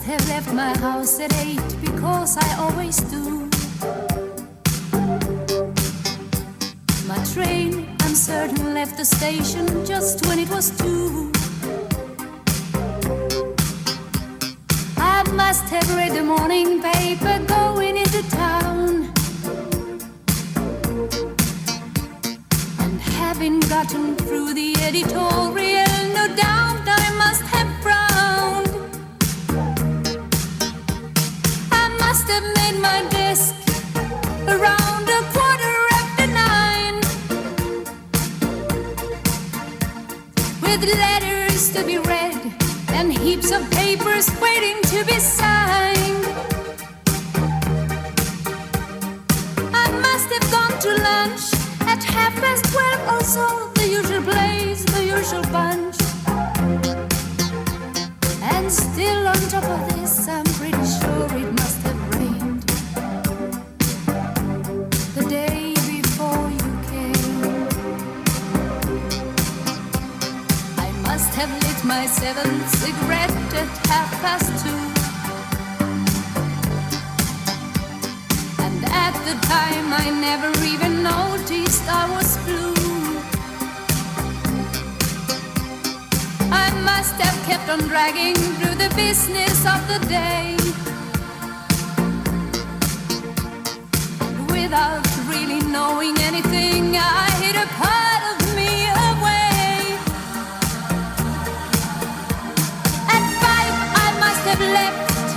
have left my house at 8 because I always do. My train, I'm certain, left the station just when it was 2. I must have read the morning paper going into town, and having gotten through the editorial, no doubt I must have frowned. I must have made my desk around 9:15, with letters to be read and heaps of papers waiting to be signed. I must have gone to lunch at 12:30 or so, the usual place, the usual bunch. And still on top of this, I'm pretty sure it must have rained the day before you came. I must have lit my 7th cigarette at 2:30. And at the time I never even noticed I was blue. I must have kept on dragging through the business of the day, without really knowing anything. I hid a part of me away. At 5 I must have left.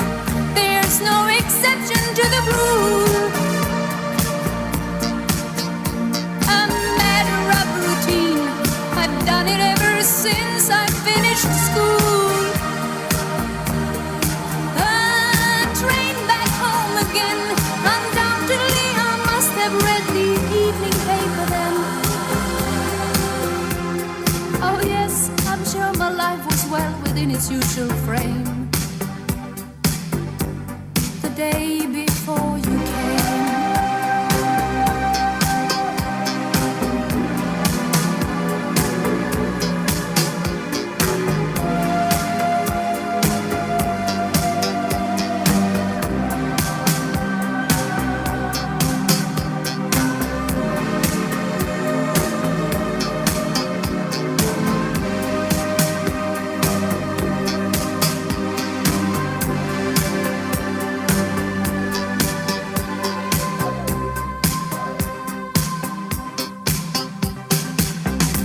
There's no exception to the rule. A matter of routine, I've done it ever since I finished school. A train back home again. Undoubtedly I must have read the evening paper then. Oh yes, I'm sure my life was well within its usual frame the day before you came.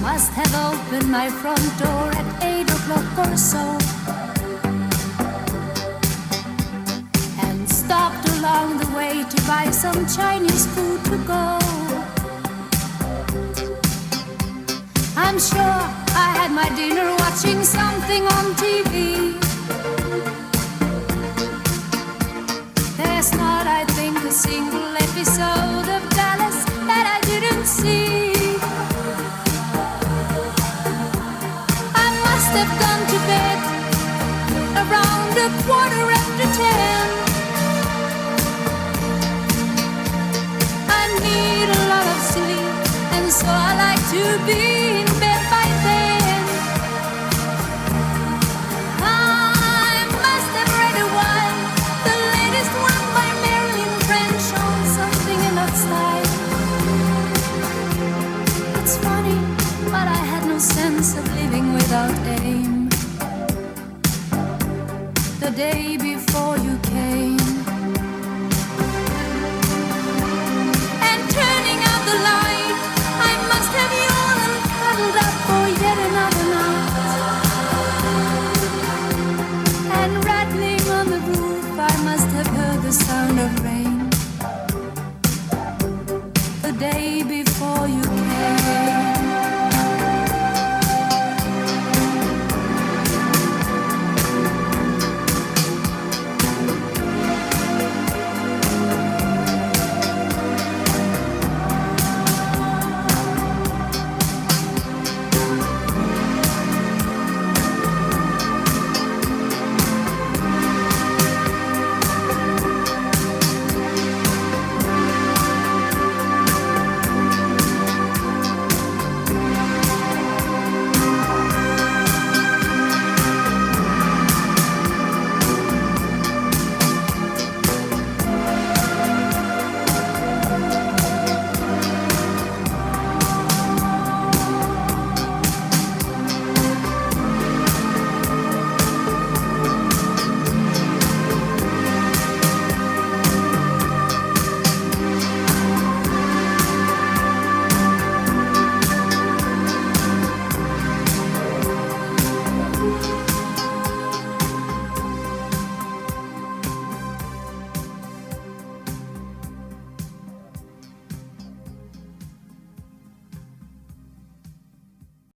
Must have opened my front door at 8 o'clock or so, and stopped along the way to buy some Chinese food to go. I'm sure I had my dinner watching something on TV. There's not, I think, a single episode of Dallas that I didn't see. Have gone to bed around 10:15. I need a lot of sleep, and so I like to be in bed by then. I must have read a while, the latest one by Marilyn French on something in that style. It's funny, but I had no sense of living without aim the day before you came. And turning out the light, I must have yawned and cuddled up for yet another night. And rattling on the roof, I must have heard the sound of rain the day before you came.